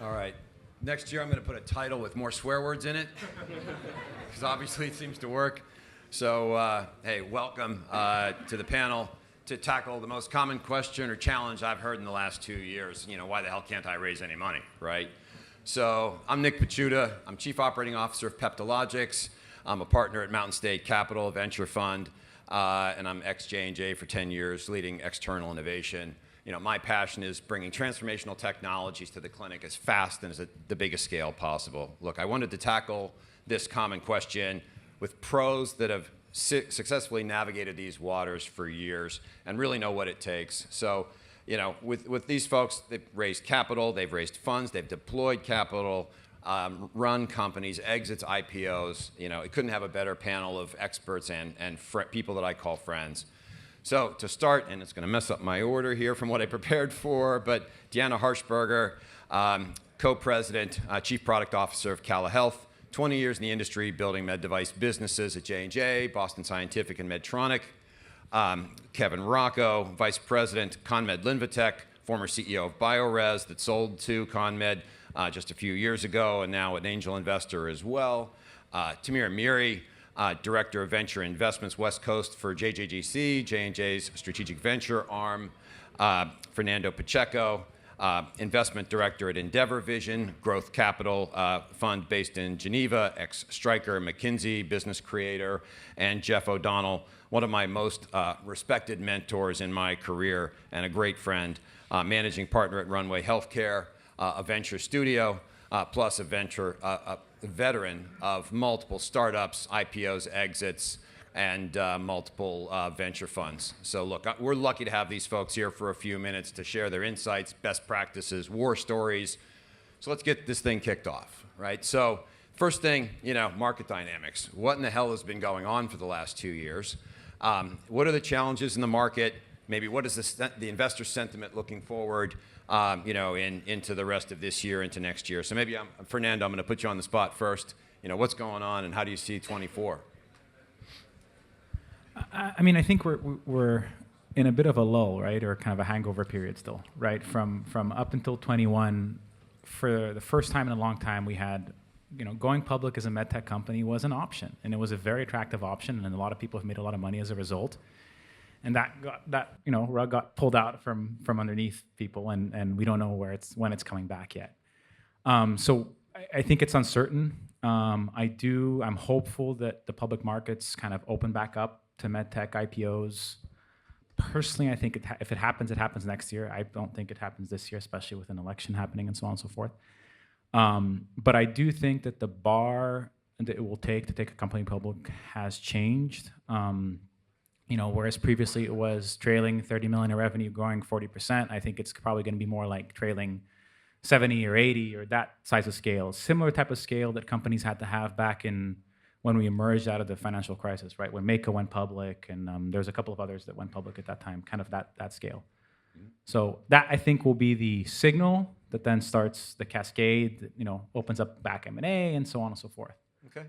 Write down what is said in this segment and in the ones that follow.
All right. Next year, I'm going to put a title with more swear words in it, because obviously it seems to work. So, hey, welcome to the panel to tackle the most common question or challenge I've heard in the last 2 years. You know, why the hell can't I raise any money, right? So, I'm Nick Pachuda. I'm Chief Operating Officer of Peptologics. I'm a partner at Mountain State Capital Venture Fund, and I'm ex-J&J for 10 years, leading external innovation. You know, my passion is bringing transformational technologies to the clinic as fast and at the biggest scale possible. Look, I wanted to tackle this common question with pros that have successfully navigated these waters for years and really know what it takes. So, you know, with these folks, they've raised capital, they've raised funds, they've deployed capital, run companies, exits, IPOs. You know, it couldn't have a better panel of experts and people that I call friends. So to start, and it's going to mess up my order here from what I prepared for, but Deanna Harshbarger, co-president, chief product officer of Cala Health, 20 years in the industry building med device businesses at J&J, Boston Scientific, and Medtronic. Kevin Rocco, vice president, CONMED Linvatec, former CEO of BioRes that sold to CONMED just a few years ago, and now an angel investor as well. Tamir Meiri, Director of Venture Investments West Coast for JJGC, J&J's strategic venture arm. Fernando Pacheco, Investment Director at Endeavour Vision, growth capital fund based in Geneva, ex-Stryker, McKinsey, business creator. And Jeff O'Donnell, one of my most respected mentors in my career and a great friend, managing partner at Runway Healthcare, a venture studio, plus a veteran of multiple startups, IPOs, exits, and multiple venture funds. So look, we're lucky to have these folks here for a few minutes to share their insights, best practices, war stories. So let's get this thing kicked off, right? So first thing, you know, market dynamics. What in the hell has been going on for the last 2 years? What are the challenges in the market? Maybe what is the investor sentiment looking forward, you know, into the rest of this year, into next year? So maybe, Fernando, I'm going to put you on the spot first. You know, what's going on and how do you see 24? I mean, I think we're in a bit of a lull, right, or kind of a hangover period still, right? From up until 21, for the first time in a long time, we had, you know, going public as a medtech company was an option, and it was a very attractive option, and a lot of people have made a lot of money as a result. And that rug got pulled out from underneath people, and we don't know when it's coming back yet. So I think it's uncertain. I'm hopeful that the public markets kind of open back up to medtech IPOs. Personally, I think if it happens next year. I don't think it happens this year, especially with an election happening and so on and so forth. But I do think that the bar that it will take to take a company public has changed. You know, whereas previously it was trailing 30 million in revenue, growing 40%, I think it's probably going to be more like trailing 70 or 80 or that size of scale. Similar type of scale that companies had to have back in when we emerged out of the financial crisis, right? When Mako went public, and there's a couple of others that went public at that time, kind of that scale. Mm-hmm. So that, I think, will be the signal that then starts the cascade, that, you know, opens up back M&A and so on and so forth. Okay.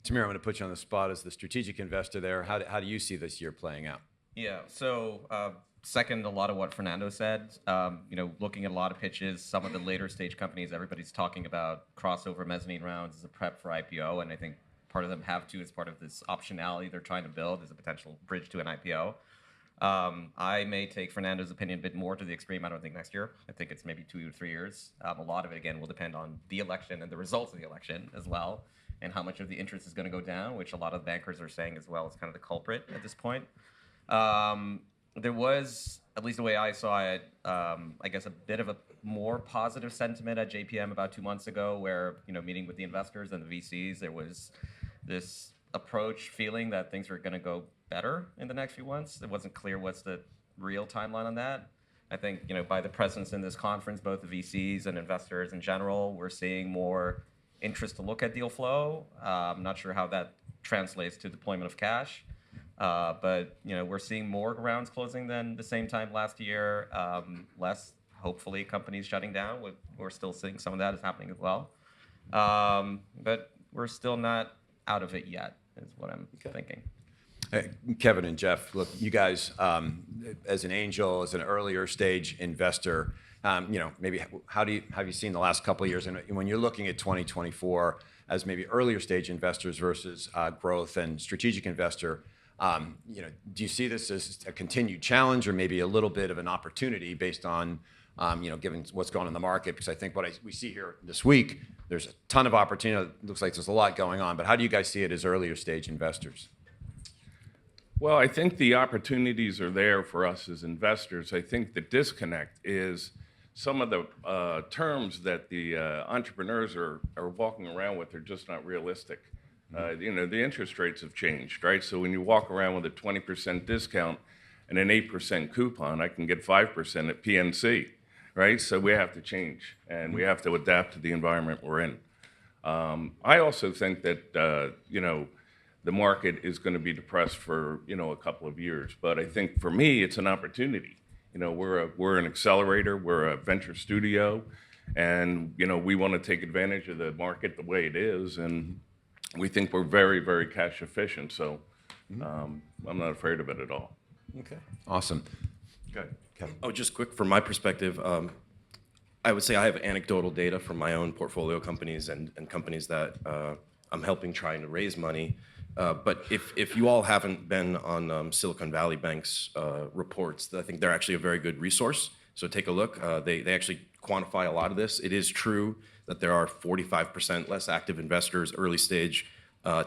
Tamir, I'm going to put you on the spot as the strategic investor there. How do you see this year playing out? Yeah, so second, a lot of what Fernando said. You know, looking at a lot of pitches, some of the later stage companies, everybody's talking about crossover mezzanine rounds as a prep for IPO, and I think part of them have to as part of this optionality they're trying to build as a potential bridge to an IPO. I may take Fernando's opinion a bit more to the extreme. I don't think next year. I think it's maybe 2 or 3 years. A lot of it, again, will depend on the election and the results of the election as well, and how much of the interest is going to go down, which a lot of bankers are saying as well is kind of the culprit at this point. There was, at least the way I saw it, I guess a bit of a more positive sentiment at JPM about 2 months ago, where, you know, meeting with the investors and the VCs, there was this approach feeling that things were going to go better in the next few months. It wasn't clear what's the real timeline on that. I think, you know, by the presence in this conference, both the VCs and investors in general, we're seeing more interest to look at deal flow. I'm not sure how that translates to deployment of cash. But, you know, we're seeing more rounds closing than the same time last year. Less, hopefully, companies shutting down. We're still seeing some of that is happening as well. But we're still not out of it yet, is what I'm thinking. Hey, Kevin and Jeff, look, you guys, as an angel, as an earlier stage investor, maybe how have you seen the last couple of years? And when you're looking at 2024 as maybe earlier stage investors versus growth and strategic investor, do you see this as a continued challenge or maybe a little bit of an opportunity based on, given what's going on in the market? Because I think we see here this week, there's a ton of opportunity. It looks like there's a lot going on. But how do you guys see it as earlier stage investors? Well, I think the opportunities are there for us as investors. I think the disconnect is some of the terms that the entrepreneurs are walking around with are just not realistic. The interest rates have changed, right? So when you walk around with a 20% discount and an 8% coupon, I can get 5% at PNC, right? So we have to change, and we have to adapt to the environment we're in. I also think that, the market is going to be depressed for, a couple of years. But I think for me, it's an opportunity. We're an accelerator, we're a venture studio, and, we want to take advantage of the market the way it is. And we think we're very, very cash efficient. So I'm not afraid of it at all. Okay. Awesome. Good. Kevin. Oh, just quick from my perspective, I would say I have anecdotal data from my own portfolio companies and companies that I'm helping trying to raise money. But if you all haven't been on Silicon Valley Bank's reports, I think they're actually a very good resource. So take a look. They actually quantify a lot of this. It is true that there are 45% less active investors early stage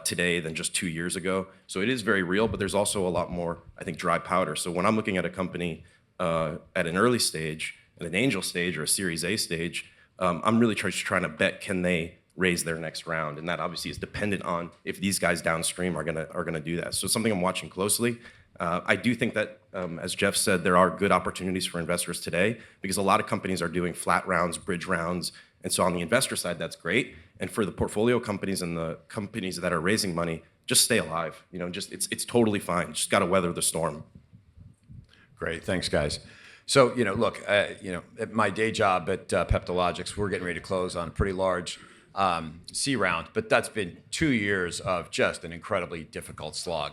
today than just 2 years ago. So it is very real, but there's also a lot more, I think, dry powder. So when I'm looking at a company at an early stage, at an angel stage or a Series A stage, I'm really just trying to bet, can they raise their next round? And that obviously is dependent on if these guys downstream are gonna do that. So it's something I'm watching closely. I do think that, as Jeff said, there are good opportunities for investors today because a lot of companies are doing flat rounds, bridge rounds. And so on the investor side, that's great. And for the portfolio companies and the companies that are raising money, just stay alive. It's totally fine. Just got to weather the storm. Great. Thanks, guys. So, look, at my day job at Peptologics, we're getting ready to close on a pretty large C round, but that's been 2 years of just an incredibly difficult slog.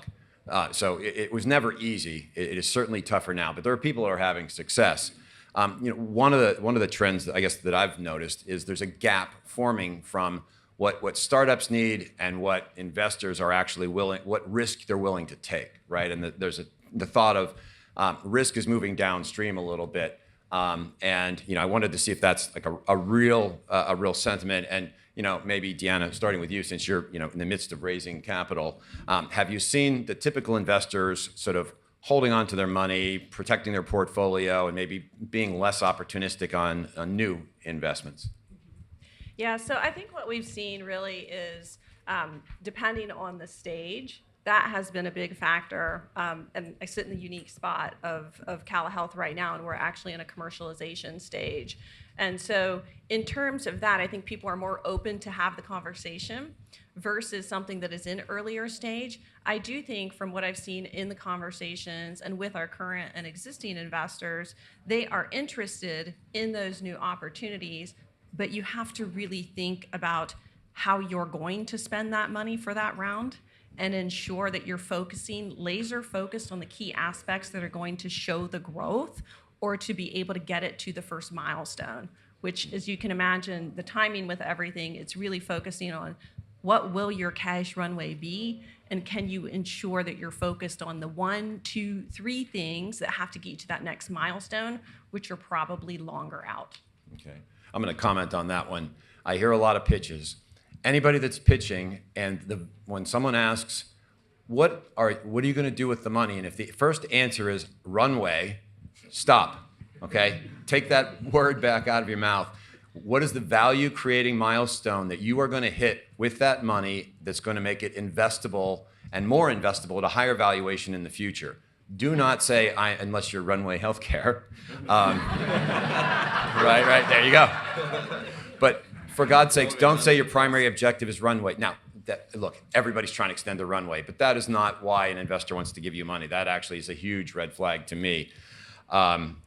So it was never easy. It is certainly tougher now, but there are people who are having success. One of the trends that I guess that I've noticed is there's a gap forming from what startups need and what investors are actually what risk they're willing to take, right? And there's the thought of risk is moving downstream a little bit, and I wanted to see if that's like a real sentiment. And maybe Deanna, starting with you, since you're in the midst of raising capital, have you seen the typical investors sort of holding on to their money, protecting their portfolio, and maybe being less opportunistic on new investments? Yeah, so I think what we've seen really is, depending on the stage, that has been a big factor. And I sit in the unique spot of Cala Health right now, and we're actually in a commercialization stage. And so in terms of that, I think people are more open to have the conversation versus something that is in earlier stage. I do think from what I've seen in the conversations and with our current and existing investors, they are interested in those new opportunities, but you have to really think about how you're going to spend that money for that round and ensure that you're laser focused on the key aspects that are going to show the growth or to be able to get it to the first milestone, which, as you can imagine, the timing with everything, it's really focusing on what will your cash runway be, and can you ensure that you're focused on the 1, 2, 3 things that have to get you to that next milestone, which are probably longer out. Okay. I'm going to comment on that one. I hear a lot of pitches. Anybody that's pitching, and when someone asks, what are you going to do with the money? And if the first answer is runway, stop, okay? Take that word back out of your mouth. What is the value creating milestone that you are going to hit with that money that's going to make it investable and more investable at a higher valuation in the future? Do not say, unless you're Runway Healthcare. Right, there you go. But for God's sakes, don't say your primary objective is runway. Now, look, everybody's trying to extend the runway, but that is not why an investor wants to give you money. That actually is a huge red flag to me.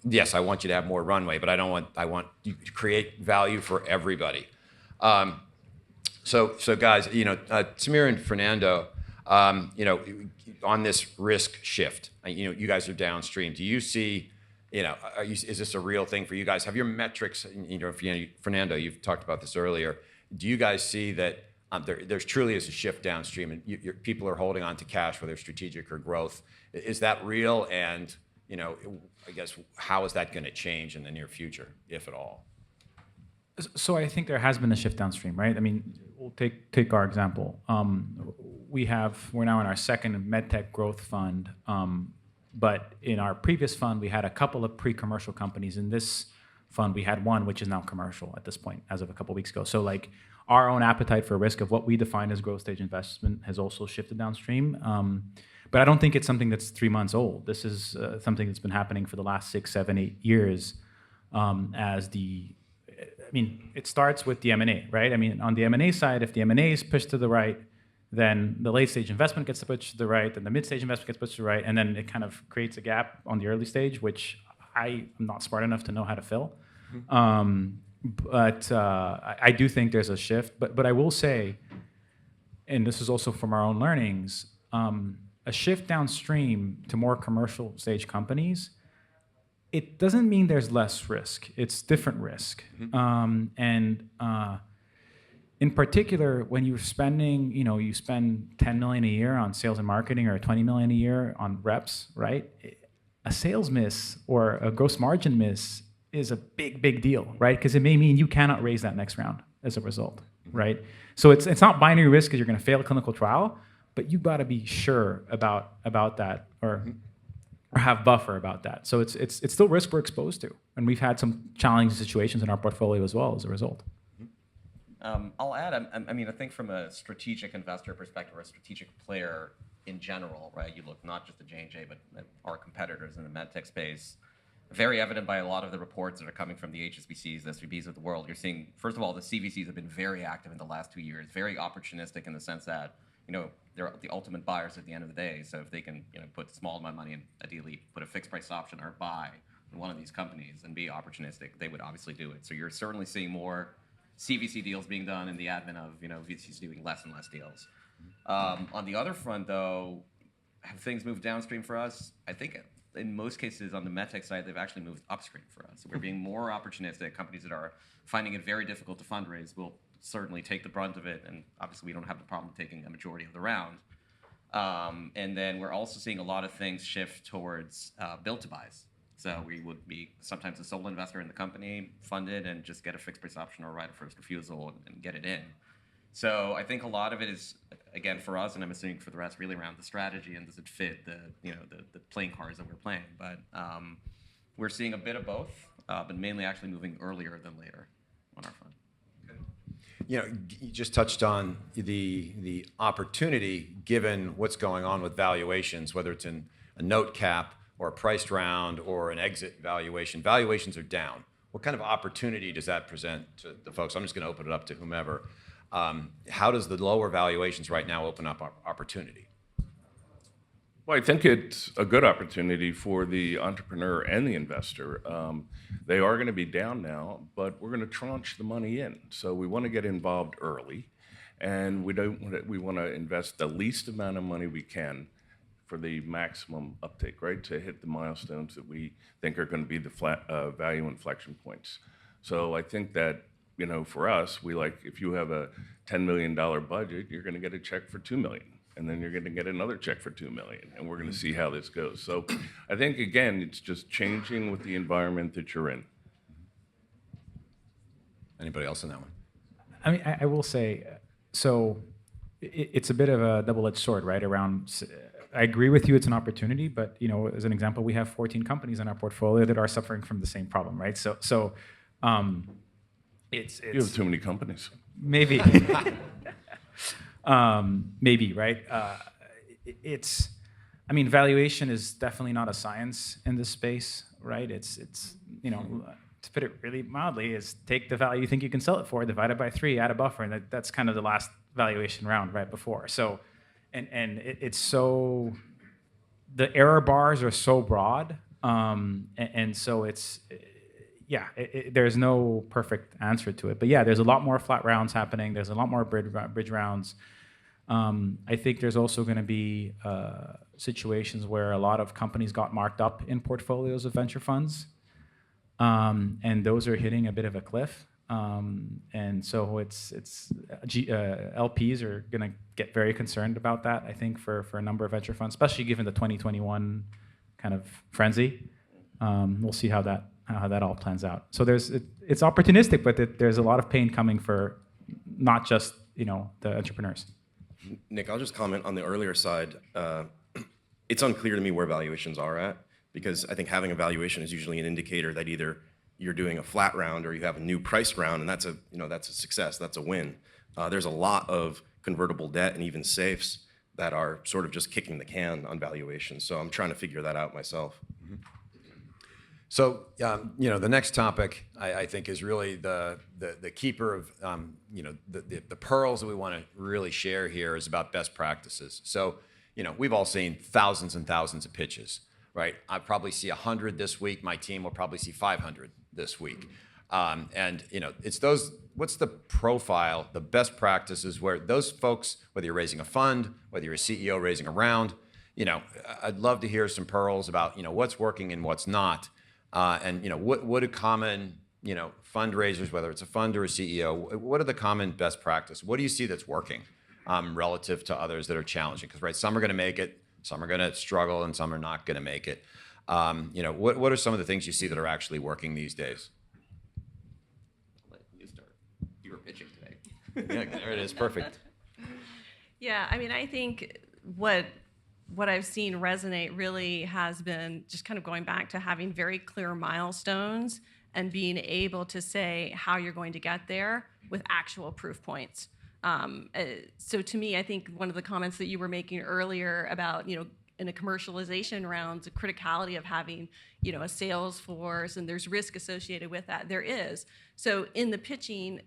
Yes, I want you to have more runway, but I want you to create value for everybody. So guys, Tamir and Fernando, on this risk shift, you guys are downstream. Do you see is this a real thing for you guys? Have your metrics, Fernando, you've talked about this earlier. Do you guys see that there's truly is a shift downstream and people are holding on to cash, whether strategic or growth? Is that real? And, I guess, how is that going to change in the near future, if at all? So I think there has been a shift downstream, right? I mean, we'll take our example. We're now in our second MedTech growth fund, but in our previous fund, we had a couple of pre-commercial companies. In this fund, we had one which is now commercial at this point, as of a couple of weeks ago. So like our own appetite for risk of what we define as growth stage investment has also shifted downstream. But I don't think it's something that's 3 months old. This is something that's been happening for the last 6, 7, 8 years. It starts with the M&A, right? I mean, on the M&A side, if the M&A is pushed to the right, then the late stage investment gets pushed to the right, and the mid stage investment gets pushed to the right, and then it kind of creates a gap on the early stage, which I am not smart enough to know how to fill. But I do think there's a shift. But I will say, and this is also from our own learnings, a shift downstream to more commercial stage companies, it doesn't mean there's less risk. It's different risk. In particular, when you're spending, you spend $10 million a year on sales and marketing or $20 million a year on reps, right? A sales miss or a gross margin miss is a big deal, right? Because it may mean you cannot raise that next round as a result, right? So it's not binary risk because you're going to fail a clinical trial, but you got to be sure about that or have buffer about that. So it's still risk we're exposed to, and we've had some challenging situations in our portfolio as well as a result. I'll add, I think from a strategic investor perspective or a strategic player in general, right? You look not just at J&J, but at our competitors in the medtech space, very evident by a lot of the reports that are coming from the HSBCs, the SVBs of the world. You're seeing, first of all, the CVCs have been very active in the last 2 years, very opportunistic in the sense that, they're the ultimate buyers at the end of the day. So if they can, put a small amount of money and ideally put a fixed price option or buy in one of these companies and be opportunistic, they would obviously do it. So you're certainly seeing more CVC deals being done in the advent of VCs doing less and less deals. On the other front, though, have things moved downstream for us? I think in most cases on the medtech side, they've actually moved upstream for us. So we're being more opportunistic. Companies that are finding it very difficult to fundraise will certainly take the brunt of it, and obviously we don't have the problem taking a majority of the round. And then we're also seeing a lot of things shift towards build to buys. So we would be sometimes a sole investor in the company, fund it, and just get a fixed price option or right of first refusal and get it in. So I think a lot of it is, again, for us, and I'm assuming for the rest, really around the strategy and does it fit the playing cards that we're playing. But we're seeing a bit of both, but mainly actually moving earlier than later on our fund. You just touched on the opportunity given what's going on with valuations, whether it's in a note cap or a priced round or an exit valuation. Valuations are down. What kind of opportunity does that present to the folks? I'm just going to open it up to whomever. How does the lower valuations right now open up opportunity? Well, I think it's a good opportunity for the entrepreneur and the investor. They are going to be down now, but we're going to tranche the money in. So we want to get involved early, and we want to invest the least amount of money we can for the maximum uptake, right? To hit the milestones that we think are going to be the value inflection points. So I think that, for us, we like if you have a $10 million budget, you're going to get a check for $2 million. And then you're going to get another check for $2 million, and we're going to see how this goes. So I think, again, it's just changing with the environment that you're in. Anybody else on that one? I mean, I will say, so it's a bit of a double-edged sword, right? I agree with you, it's an opportunity, but as an example, we have 14 companies in our portfolio that are suffering from the same problem, right? So it's You have too many companies. Maybe. Maybe, right? Valuation is definitely not a science in this space, right? It's to put it really mildly, is take the value you think you can sell it for, divide it by 3, add a buffer, and that's kind of the last valuation round right before. So, it's so, the error bars are so broad, and so it's, there's no perfect answer to it. But yeah, there's a lot more flat rounds happening. There's a lot more bridge rounds. I think there's also going to be situations where a lot of companies got marked up in portfolios of venture funds, and those are hitting a bit of a cliff. And so LPs are going to get very concerned about that, I think, for a number of venture funds, especially given the 2021 kind of frenzy. We'll see how that all plans out. So it's opportunistic, but there's a lot of pain coming for not just the entrepreneurs. Nick, I'll just comment on the earlier side. It's unclear to me where valuations are at, because I think having a valuation is usually an indicator that either you're doing a flat round or you have a new priced round, and that's a success, that's a win. There's a lot of convertible debt and even safes that are sort of just kicking the can on valuation. So I'm trying to figure that out myself. Mm-hmm. So, the next topic I think is really the keeper of, the pearls that we want to really share here is about best practices. So, we've all seen thousands and thousands of pitches, right? I probably see 100 this week. My team will probably see 500 this week. It's those, what's the profile, the best practices where those folks, whether you're raising a fund, whether you're a CEO raising a round, I'd love to hear some pearls about, what's working and what's not. What do common, fundraisers, whether it's a fund or a CEO, what are the common best practices? What do you see that's working relative to others that are challenging? Because, right, some are going to make it, some are going to struggle, and some are not going to make it. What are some of the things you see that are actually working these days? Let you start. You were pitching today. Yeah, there it is. Perfect. Yeah, I mean, I think what I've seen resonate really has been just kind of going back to having very clear milestones and being able to say how you're going to get there with actual proof points. So to me, I think one of the comments that you were making earlier about, in a commercialization round, the criticality of having, a sales force, and there's risk associated with that. There is. So in the pitching,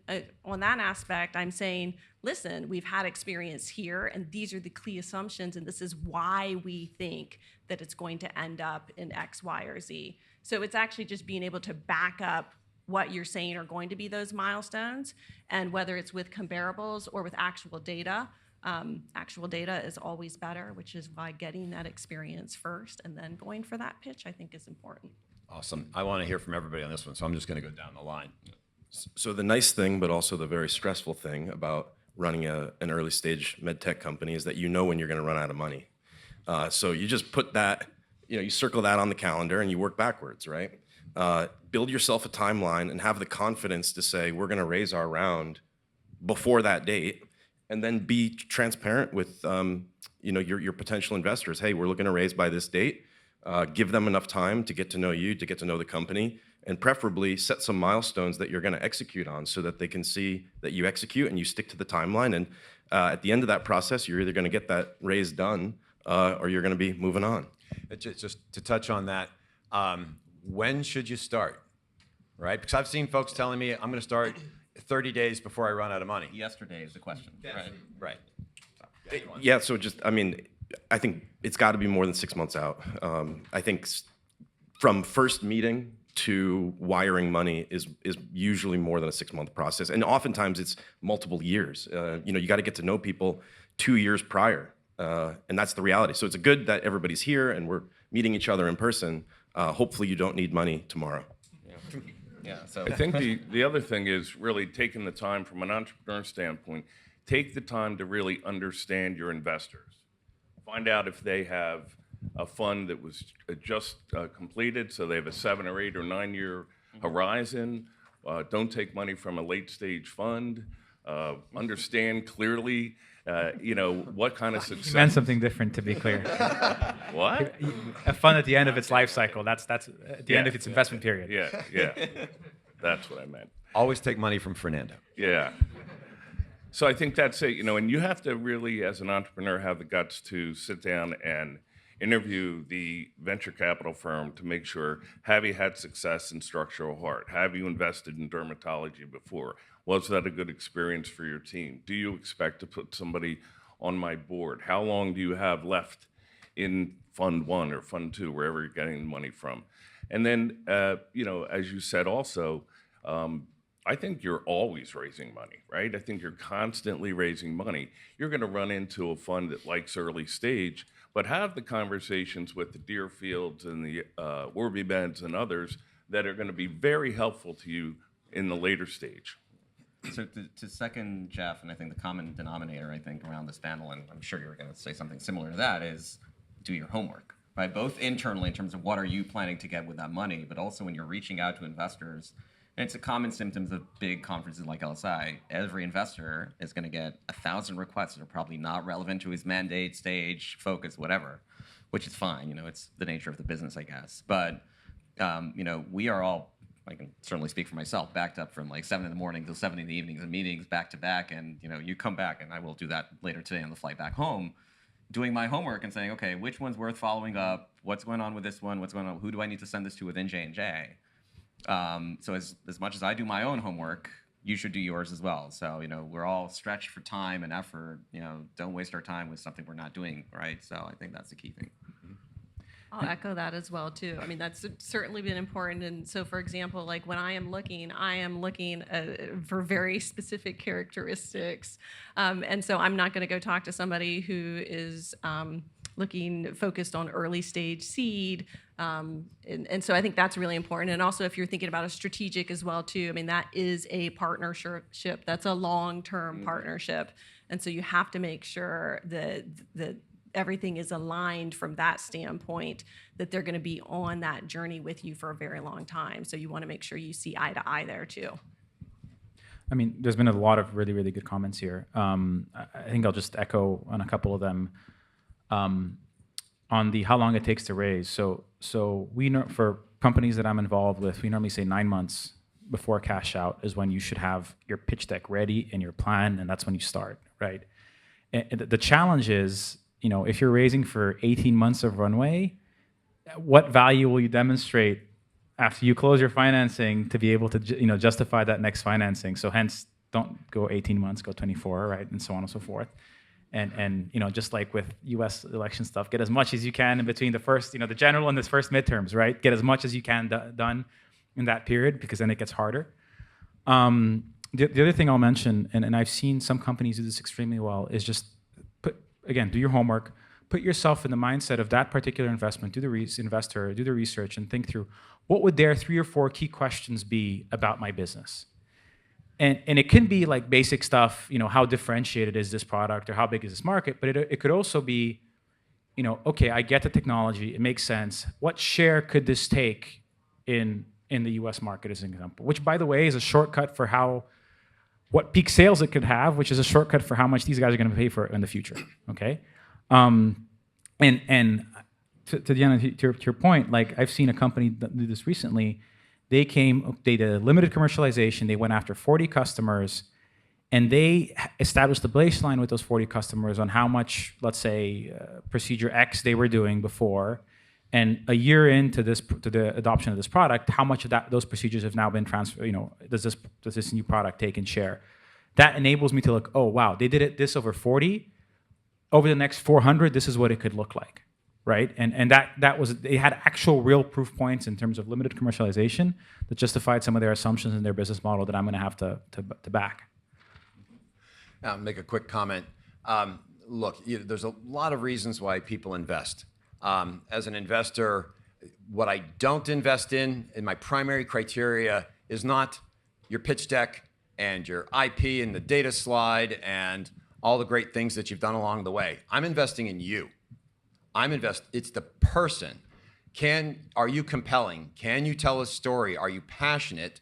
on that aspect, I'm saying, listen, we've had experience here, and these are the key assumptions, and this is why we think that it's going to end up in X, Y, or Z. So it's actually just being able to back up what you're saying are going to be those milestones, and whether it's with comparables or with actual data. Actual data is always better, which is why getting that experience first and then going for that pitch, I think, is important. Awesome. I want to hear from everybody on this one, so I'm just going to go down the line. So the nice thing, but also the very stressful thing about running an early stage med tech company is that when you're going to run out of money. So you just put that, you circle that on the calendar and you work backwards, right? Build yourself a timeline and have the confidence to say, we're going to raise our round before that date, and then be transparent with your potential investors. Hey, we're looking to raise by this date. Give them enough time to get to know you, to get to know the company, and preferably set some milestones that you're going to execute on so that they can see that you execute and you stick to the timeline. And at the end of that process, you're either going to get that raise done or you're going to be moving on. Just to touch on that, when should you start, right? Because I've seen folks telling me, I'm going to start 30 days before I run out of money. Yesterday is the question. Right. Yeah, so I think it's got to be more than 6 months out. I think from first meeting to wiring money is usually more than a 6-month process. And oftentimes it's multiple years. You got to get to know people 2 years prior. And that's the reality. So it's good that everybody's here and we're meeting each other in person. Hopefully you don't need money tomorrow. Yeah. So I think the other thing is really taking the time from an entrepreneur standpoint, take the time to really understand your investors. Find out if they have a fund that was just completed, so they have a 7 or 8 or 9 year horizon. Don't take money from a late stage fund. Understand clearly, what kind of success. You meant something different, to be clear. What? A fund at the end of its life cycle. That's at the end of its investment period. Yeah. That's what I meant. Always take money from Fernando. Yeah. So I think that's it, and you have to really, as an entrepreneur, have the guts to sit down and interview the venture capital firm to make sure, have you had success in structural heart? Have you invested in dermatology before? Was that a good experience for your team? Do you expect to put somebody on my board? How long do you have left in Fund 1 or Fund 2, wherever you're getting the money from? And then, as you said also, I think you're always raising money, right? I think you're constantly raising money. You're going to run into a fund that likes early stage, but have the conversations with the Deerfields and the Orbibeds and others that are going to be very helpful to you in the later stage. So to second Jeff, and I think the common denominator, I think, around this panel, and I'm sure you're going to say something similar to that, is do your homework, right? Both internally in terms of what are you planning to get with that money, but also when you're reaching out to investors. And it's a common symptom of big conferences like LSI. Every investor is going to get 1,000 requests that are probably not relevant to his mandate, stage, focus, whatever, which is fine. You know, it's the nature of the business, I guess. But, you know, we are all, I can certainly speak for myself, backed up from like 7 in the morning till 7 in the evenings and meetings back to back. And, you know, you come back, and I will do that later today on the flight back home, doing my homework and saying, okay, which one's worth following up? What's going on with this one? What's going on? Who do I need to send this to within J&J? So as much as I do my own homework, you should do yours as well. So, you know, we're all stretched for time and effort. You know, don't waste our time with something we're not doing, right? So I think that's the key thing. I'll echo that as well too. I mean, that's certainly been important. And so, for example, like when I am looking for very specific characteristics. And so I'm not going to go talk to somebody who is focused on early stage seed. And so I think that's really important. And also if you're thinking about a strategic as well too, I mean, that is a partnership. That's a long-term partnership. And so you have to make sure that everything is aligned from that standpoint, that they're going to be on that journey with you for a very long time. So you want to make sure you see eye to eye there too. I mean, there's been a lot of really, really good comments here. I think I'll just echo on a couple of them. On the how long it takes to raise. So we know for companies that I'm involved with, we normally say 9 months before cash out is when you should have your pitch deck ready and your plan, and that's when you start, right? And the challenge is, you know, if you're raising for 18 months of runway, what value will you demonstrate after you close your financing to be able to, you know, justify that next financing? So hence, don't go 18 months, go 24, right, and so on and so forth. And you know, just like with U.S. election stuff, get as much as you can in between the first, you know, the general and this first midterms, right? Get as much as you can done in that period, because then it gets harder. The other thing I'll mention, and I've seen some companies do this extremely well, is just do your homework, put yourself in the mindset of that particular investment, do the research, and think through what would their 3 or 4 key questions be about my business. And it can be like basic stuff, you know, how differentiated is this product or how big is this market, but it could also be, you know, okay, I get the technology, it makes sense. What share could this take in the US market as an example? Which, by the way, is a shortcut for what peak sales it could have, which is a shortcut for how much these guys are going to pay for it in the future, okay? And to Deanna, to your point, like I've seen a company do this recently. They did a limited commercialization. They went after 40 customers, and they established the baseline with those 40 customers on how much, let's say, procedure X they were doing before, and a year into the adoption of this product, how much of those procedures have now been transferred. You know, does this new product take and share? That enables me to look, oh wow, they did this over 40. Over the next 400, this is what it could look like. Right, and that was, they had actual real proof points in terms of limited commercialization that justified some of their assumptions in their business model that I'm going to have to back. I'll make a quick comment. Look, there's a lot of reasons why people invest. As an investor, what I don't invest in my primary criteria is not your pitch deck and your IP and the data slide and all the great things that you've done along the way. I'm investing in you. It's the person. Are you compelling? Can you tell a story? Are you passionate?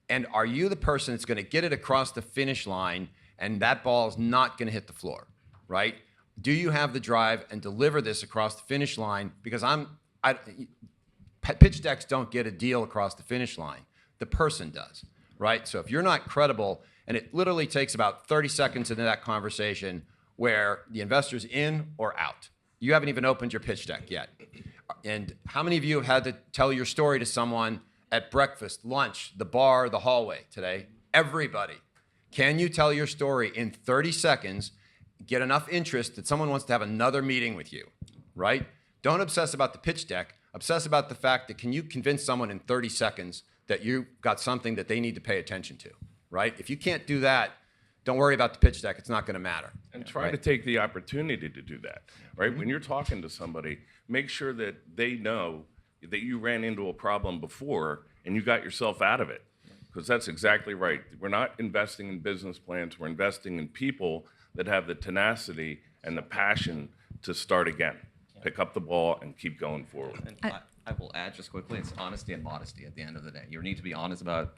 And are you the person that's going to get it across the finish line and that ball is not going to hit the floor, right? Do you have the drive and deliver this across the finish line? Because pitch decks don't get a deal across the finish line. The person does, right? So if you're not credible, and it literally takes about 30 seconds into that conversation where the investor's in or out. You haven't even opened your pitch deck yet. And how many of you have had to tell your story to someone at breakfast, lunch, the bar, the hallway today? Everybody. Can you tell your story in 30 seconds, get enough interest that someone wants to have another meeting with you, right? Don't obsess about the pitch deck. Obsess about the fact that can you convince someone in 30 seconds that you've got something that they need to pay attention to? right? If you can't do that, don't worry about the pitch deck. It's not going to matter. And try to take the opportunity to do that, right? When you're talking to somebody, make sure that they know that you ran into a problem before and you got yourself out of it. Because that's exactly right. We're not investing in business plans. We're investing in people that have the tenacity and the passion to start again, pick up the ball and keep going forward. And I will add just quickly, it's honesty and modesty at the end of the day. You need to be honest about,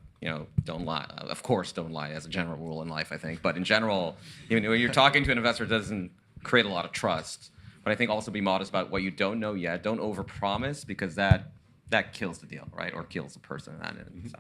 don't lie. Of course, don't lie as a general rule in life, I think. But in general, when you're talking to an investor, it doesn't create a lot of trust. But I think also be modest about what you don't know yet. Don't overpromise, because that kills the deal, right? Or kills the person in that end. So.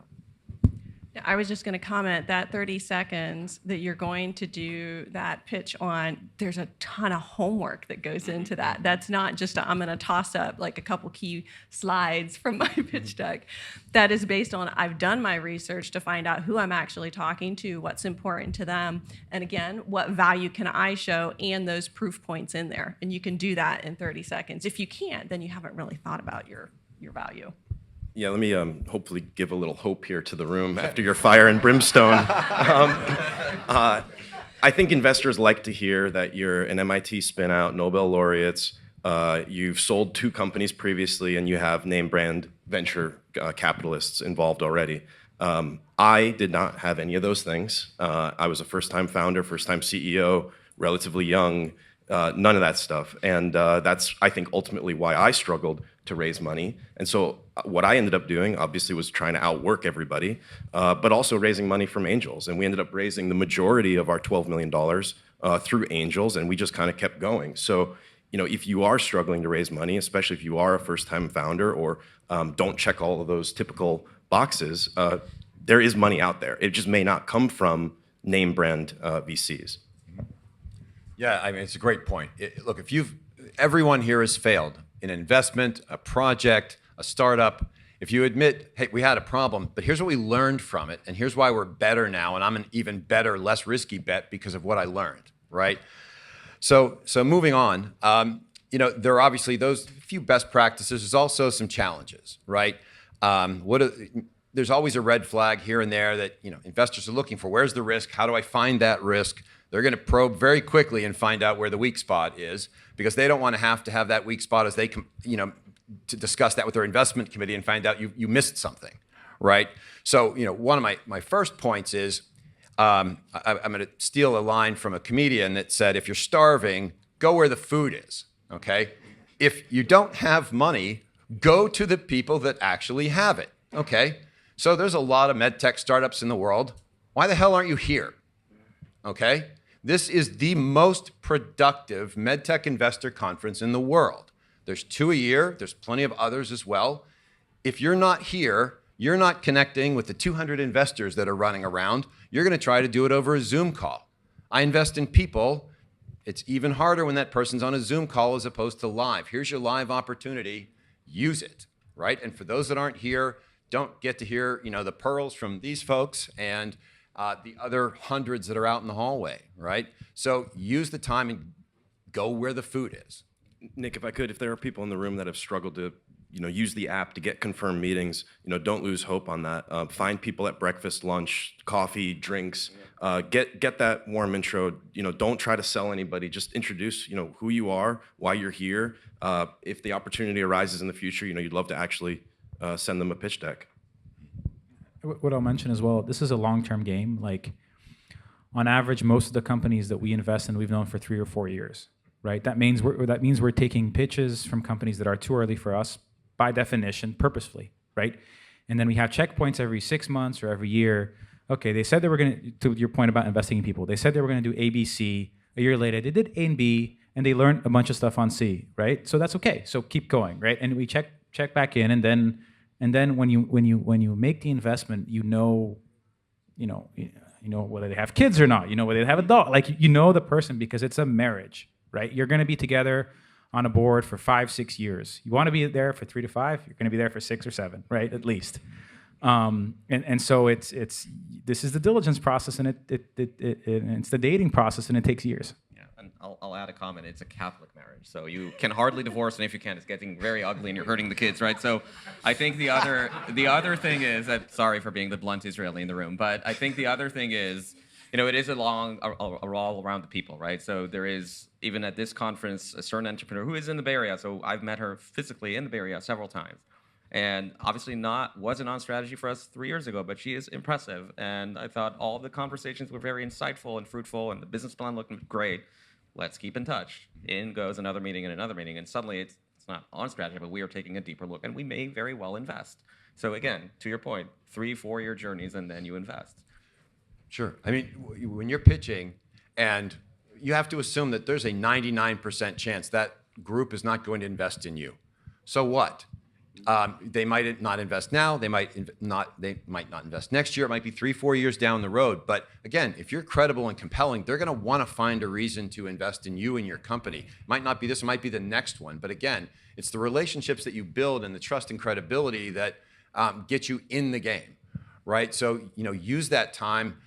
I was just going to comment that 30 seconds that you're going to do that pitch on, there's a ton of homework that goes into that. That's not just I'm going to toss up like a couple key slides from my pitch deck. That is based on I've done my research to find out who I'm actually talking to, what's important to them, and again, what value can I show, and those proof points in there. And you can do that in 30 seconds. If you can't, then you haven't really thought about your value. Yeah, let me hopefully give a little hope here to the room after your fire and brimstone. I think investors like to hear that you're an MIT spin-out, Nobel laureates, you've sold 2 companies previously, and you have name brand venture capitalists involved already. I did not have any of those things. I was a first-time founder, first-time CEO, relatively young, none of that stuff. And that's, I think, ultimately why I struggled to raise money. And so what I ended up doing, obviously, was trying to outwork everybody, but also raising money from angels. And we ended up raising the majority of our $12 million through angels, and we just kind of kept going. So, if you are struggling to raise money, especially if you are a first-time founder or don't check all of those typical boxes, there is money out there. It just may not come from name brand VCs. Yeah, I mean, it's a great point. Look, everyone here has failed. An investment, a project, a startup. If you admit, hey, we had a problem, but here's what we learned from it, and here's why we're better now, and I'm an even better, less risky bet because of what I learned, right? So moving on, there are obviously those few best practices. There's also some challenges, right? There's always a red flag here and there that investors are looking for. Where's the risk? How do I find that risk? They're going to probe very quickly and find out where the weak spot is, because they don't want to have that weak spot as they to discuss that with their investment committee and find out you missed something, right? So one of my first points is I'm going to steal a line from a comedian that said, if you're starving, go where the food is, okay? If you don't have money, go to the people that actually have it, okay? So there's a lot of medtech startups in the world. Why the hell aren't you here, okay? This is the most productive medtech investor conference in the world. There's 2 a year. There's plenty of others as well. If you're not here, you're not connecting with the 200 investors that are running around. You're going to try to do it over a Zoom call. I invest in people. It's even harder when that person's on a Zoom call as opposed to live. Here's your live opportunity. Use it, right? And for those that aren't here, don't get to hear the pearls from these folks and the other hundreds that are out in the hallway, right? So use the time and go where the food is. Nick, if I could, if there are people in the room that have struggled to, use the app to get confirmed meetings, don't lose hope on that. Find people at breakfast, lunch, coffee, drinks. Get that warm intro. Don't try to sell anybody. Just introduce, who you are, why you're here. If the opportunity arises in the future, you'd love to actually send them a pitch deck. What I'll mention as well, this is a long-term game. Like, on average, most of the companies that we invest in, we've known for 3 or 4 years, right? That means we're taking pitches from companies that are too early for us, by definition, purposefully, right? And then we have checkpoints every 6 months or every year. Okay, they said they were going to your point about investing in people, they said they were going to do A, B, C. A year later, they did A and B, and they learned a bunch of stuff on C, right? So that's okay. So keep going, right? And we check back in, and then when you make the investment, you know whether they have kids or not, whether they have a dog, like the person, because it's a marriage, right? You're going to be together on a board for 5-6 years. You want to be there for 3 to 5. You're going to be there for 6 or 7, right? At least. And so this is the diligence process, and it's the dating process, and it takes years. Yeah, and I'll add a comment. It's a Catholic marriage, so you can hardly divorce, and if you can, it's getting very ugly, and you're hurting the kids, right? So, I think the other thing is that, sorry for being the blunt Israeli in the room, but I think the other thing is, it is a all around the people, right? So there is, even at this conference, a certain entrepreneur who is in the Bay Area. So I've met her physically in the Bay Area several times. And obviously wasn't on strategy for us 3 years ago, but she is impressive. And I thought all the conversations were very insightful and fruitful, and the business plan looked great. Let's keep in touch. In goes another meeting and another meeting. And suddenly it's not on strategy, but we are taking a deeper look, and we may very well invest. So again, to your point, 3-4 year journeys, and then you invest. Sure. I mean, when you're pitching, and you have to assume that there's a 99% chance that group is not going to invest in you. So what? They might not invest now. They might not invest next year. It might be 3-4 years down the road. But again, if you're credible and compelling, they're going to want to find a reason to invest in you and your company. It might not be this. It might be the next one. But again, it's the relationships that you build and the trust and credibility that get you in the game, right? So use that time.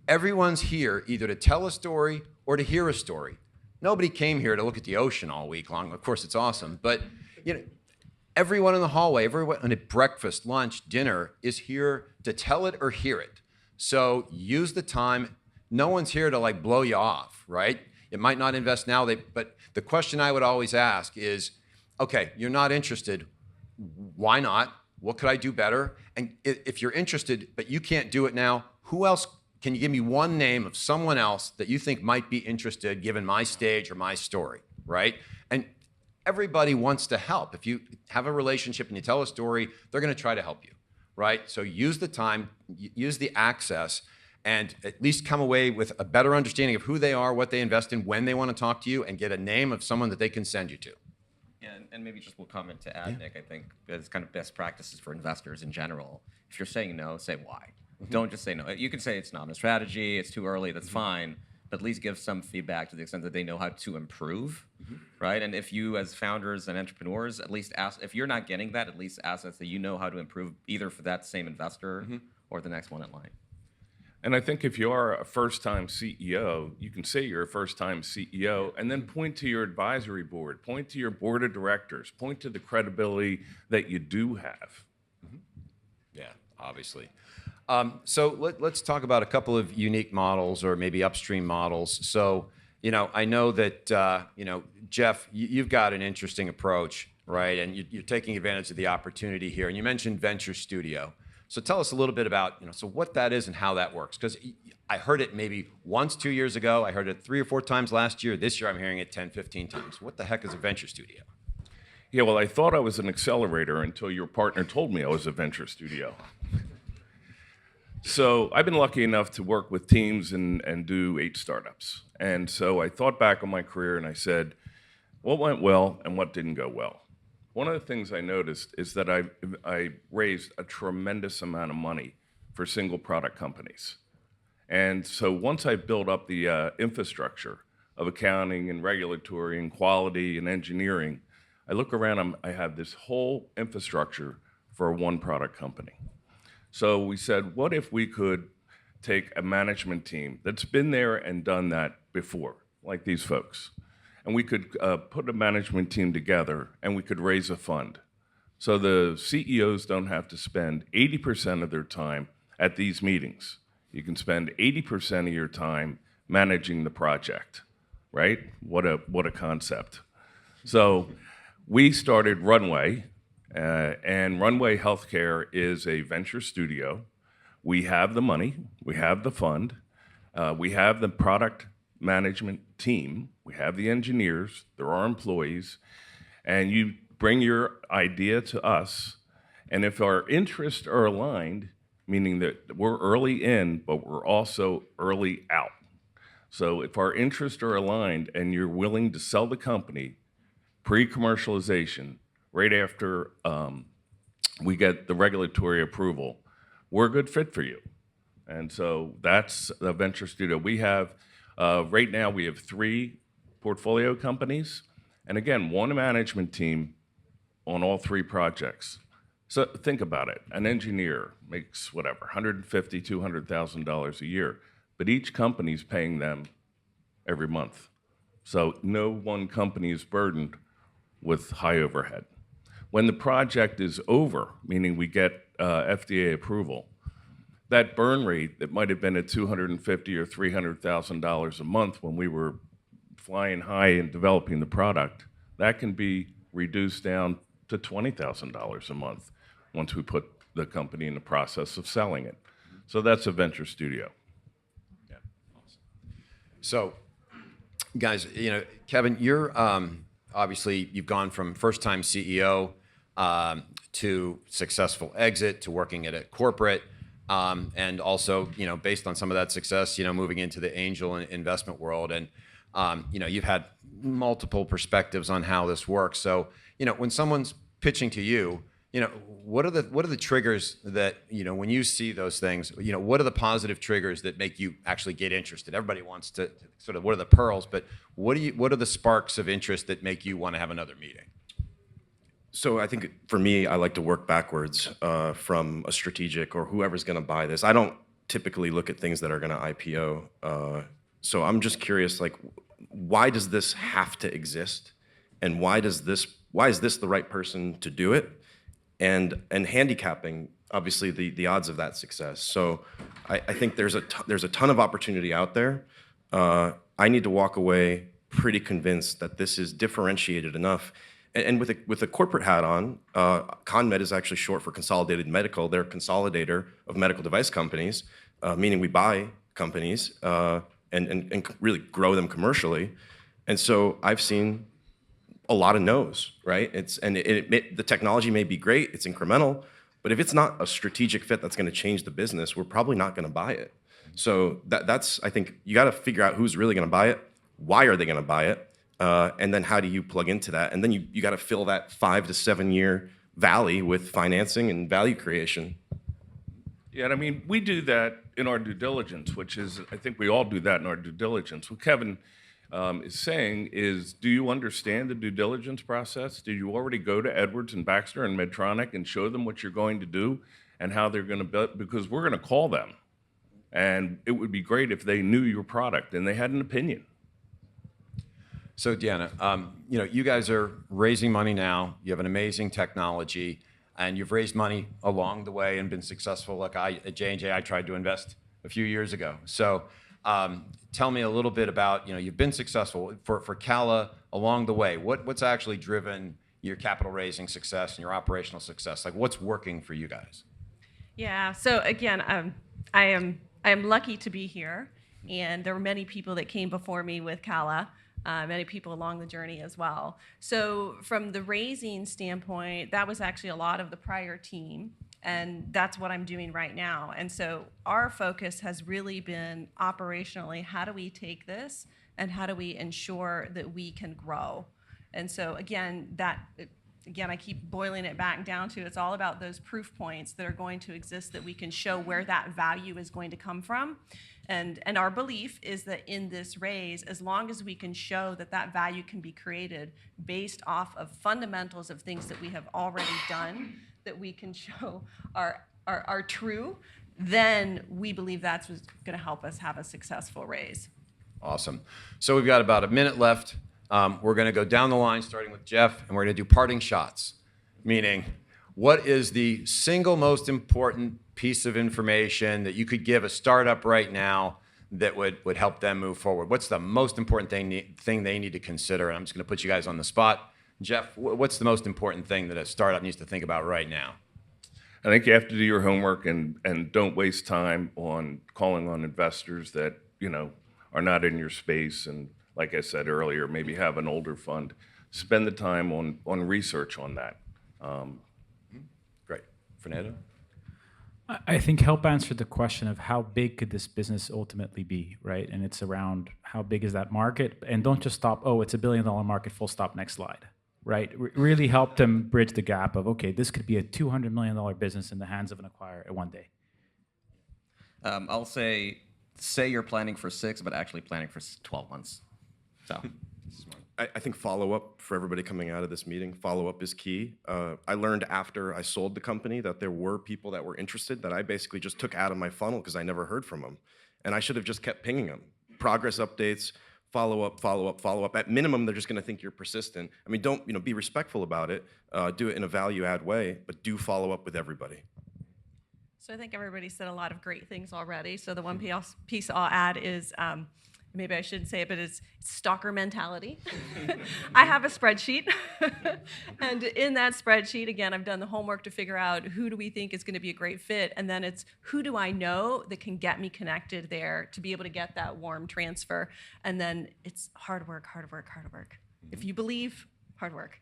Everyone's here either to tell a story or to hear a story. Nobody came here to look at the ocean all week long. Of course, it's awesome, but everyone in the hallway, everyone at breakfast, lunch, dinner is here to tell it or hear it. So use the time. No one's here to blow you off, right? It might not invest now, but the question I would always ask is, okay, you're not interested. Why not? What could I do better? And if you're interested, but you can't do it now, who else? Can you give me one name of someone else that you think might be interested given my stage or my story, right? And everybody wants to help. If you have a relationship and you tell a story, they're going to try to help you, right? So use the time, use the access, and at least come away with a better understanding of who they are, what they invest in, when they want to talk to you, and get a name of someone that they can send you to. Yeah, and maybe just one comment to add, Nick. I think as kind of best practices for investors in general. If you're saying no, say why. Don't just say no. You can say it's not a strategy, it's too early, that's fine, but at least give some feedback to the extent that they know how to improve, right? And if you, as founders and entrepreneurs, at least ask, if you're not getting that, at least ask us that you know how to improve either for that same investor or the next one in line. And I think if you are a first-time CEO, you can say you're a first-time CEO and then point to your advisory board, point to your board of directors, point to the credibility that you do have. Yeah, obviously. So let's talk about a couple of unique models or maybe upstream models. So, I know that, Jeff, you've got an interesting approach, right? And you're taking advantage of the opportunity here. And you mentioned Venture Studio. So tell us a little bit about, so what that is and how that works. Because I heard it maybe once 2 years ago. I heard it 3 or 4 times last year. This year I'm hearing it 10, 15 times. What the heck is a Venture Studio? Yeah, well, I thought I was an accelerator until your partner told me I was a venture studio. So I've been lucky enough to work with teams and do 8 startups. And so I thought back on my career and I said, what went well and what didn't go well? One of the things I noticed is that I raised a tremendous amount of money for single product companies. And so once I built up the infrastructure of accounting and regulatory and quality and engineering, I look around, I have this whole infrastructure for a one product company. So we said, what if we could take a management team that's been there and done that before, like these folks, and we could put a management team together and we could raise a fund. So the CEOs don't have to spend 80% of their time at these meetings. You can spend 80% of your time managing the project, right? What a concept. So we started Runway, and Runway Healthcare is a venture studio. We have the money, we have the fund, we have the product management team, we have the engineers, there are employees, and you bring your idea to us, and if our interests are aligned, meaning that we're early in, but we're also early out. So if our interests are aligned and you're willing to sell the company pre-commercialization, right after we get the regulatory approval, we're a good fit for you. And so that's the venture studio. We have, right now we have 3 portfolio companies, and again, 1 management team on all 3 projects. So think about it. An engineer makes whatever, $150,000, $200,000 a year, but each company's paying them every month. So no one company is burdened with high overhead. When the project is over, meaning we get FDA approval, that burn rate that might have been at $250,000 or $300,000 a month when we were flying high and developing the product, that can be reduced down to $20,000 a month once we put the company in the process of selling it. So that's a venture studio. Yeah. Awesome. So, guys, Kevin, you're obviously you've gone from first-time CEO to successful exit to working at a corporate, and also based on some of that success, moving into the angel and investment world, and you've had multiple perspectives on how this works. So, when someone's pitching to you, what are the triggers that when you see those things, what are the positive triggers that make you actually get interested? Everybody wants to sort of what are the pearls, but what are the sparks of interest that make you want to have another meeting? So I think for me, I like to work backwards from a strategic or whoever's going to buy this. I don't typically look at things that are going to IPO. So I'm just curious, like, why does this have to exist, and why is this the right person to do it, and handicapping obviously the odds of that success. So I think there's a ton of opportunity out there. I need to walk away pretty convinced that this is differentiated enough. And with a corporate hat on, CONMED is actually short for Consolidated Medical. They're a consolidator of medical device companies, meaning we buy companies and really grow them commercially. And so I've seen a lot of no's, right? The technology may be great, it's incremental, but if it's not a strategic fit that's going to change the business, we're probably not going to buy it. So that's I think you got to figure out who's really going to buy it, why are they going to buy it, and then how do you plug into that? And then you got to fill that 5 to 7 year valley with financing and value creation. Yeah, and I mean, we do that in our due diligence, which is, I think we all do that in our due diligence. What Kevin is saying is, do you understand the due diligence process? Did you already go to Edwards and Baxter and Medtronic and show them what you're going to do and how they're going to build? Because we're going to call them, and it would be great if they knew your product and they had an opinion. So Deanna, you guys are raising money now. You have an amazing technology, and you've raised money along the way and been successful. Like at J&J, I tried to invest a few years ago. So tell me a little bit about, you've been successful for Cala along the way. What's actually driven your capital raising success and your operational success? Like, what's working for you guys? Yeah. So again, I am lucky to be here, and there were many people that came before me with Cala. Many people along the journey as well. So from the raising standpoint, that was actually a lot of the prior team, and that's what I'm doing right now. And so our focus has really been operationally, how do we take this and how do we ensure that we can grow? And so again, I keep boiling it back down to, it's all about those proof points that are going to exist that we can show where that value is going to come from. And our belief is that in this raise, as long as we can show that that value can be created based off of fundamentals of things that we have already done, that we can show are true, then we believe that's what's going to help us have a successful raise. Awesome. So we've got about a minute left. We're going to go down the line, starting with Jeff, and we're going to do parting shots, meaning what is the single most important piece of information that you could give a startup right now that would help them move forward? What's the most important thing they need to consider? And I'm just going to put you guys on the spot. Jeff, what's the most important thing that a startup needs to think about right now? I think you have to do your homework and don't waste time on calling on investors that are not in your space. And like I said earlier, maybe have an older fund. Spend the time on research on that. Great. Fernando? I think help answer the question of how big could this business ultimately be, right? And it's around how big is that market? And don't just stop, it's $1 billion market, full stop, next slide, right? Really help them bridge the gap of, okay, this could be a $200 million business in the hands of an acquirer at one day. I'll say you're planning for 6, but actually planning for 12 months. So. I think follow-up for everybody coming out of this meeting, follow-up is key. I learned after I sold the company that there were people that were interested that I basically just took out of my funnel because I never heard from them. And I should have just kept pinging them. Progress updates, follow up, follow up, follow up. At minimum, they're just going to think you're persistent. I mean, don't, be respectful about it. Do it in a value-add way, but do follow up with everybody. So I think everybody said a lot of great things already. So the one piece I'll add is, maybe I shouldn't say it, but it's stalker mentality. I have a spreadsheet. And in that spreadsheet, again, I've done the homework to figure out who do we think is going to be a great fit. And then it's who do I know that can get me connected there to be able to get that warm transfer. And then it's hard work, hard work, hard work. If you believe, hard work.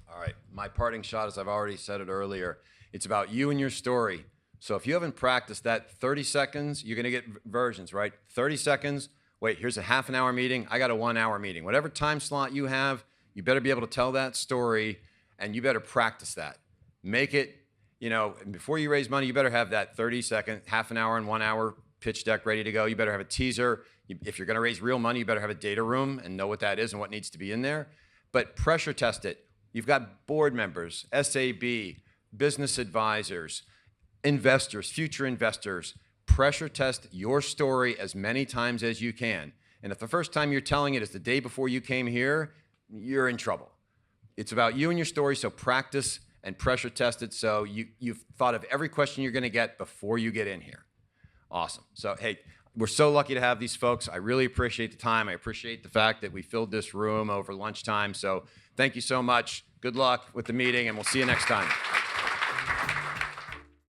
All right, my parting shot, as I've already said it earlier, it's about you and your story. So if you haven't practiced that 30 seconds, you're going to get versions, right? 30 seconds, wait, here's a half an hour meeting, I got a 1 hour meeting. Whatever time slot you have, you better be able to tell that story, and you better practice that. Make it, before you raise money, you better have that 30-second, half an hour and 1 hour pitch deck ready to go. You better have a teaser. If you're going to raise real money, you better have a data room and know what that is and what needs to be in there. But pressure test it. You've got board members, SAB, business advisors, investors, future investors. Pressure test your story as many times as you can. And if the first time you're telling it is the day before you came here, you're in trouble. It's about you and your story, so practice and pressure test it so you've thought of every question you're going to get before you get in here. Awesome. So, hey, we're so lucky to have these folks. I really appreciate the time. I appreciate the fact that we filled this room over lunchtime. So thank you so much. Good luck with the meeting, and we'll see you next time.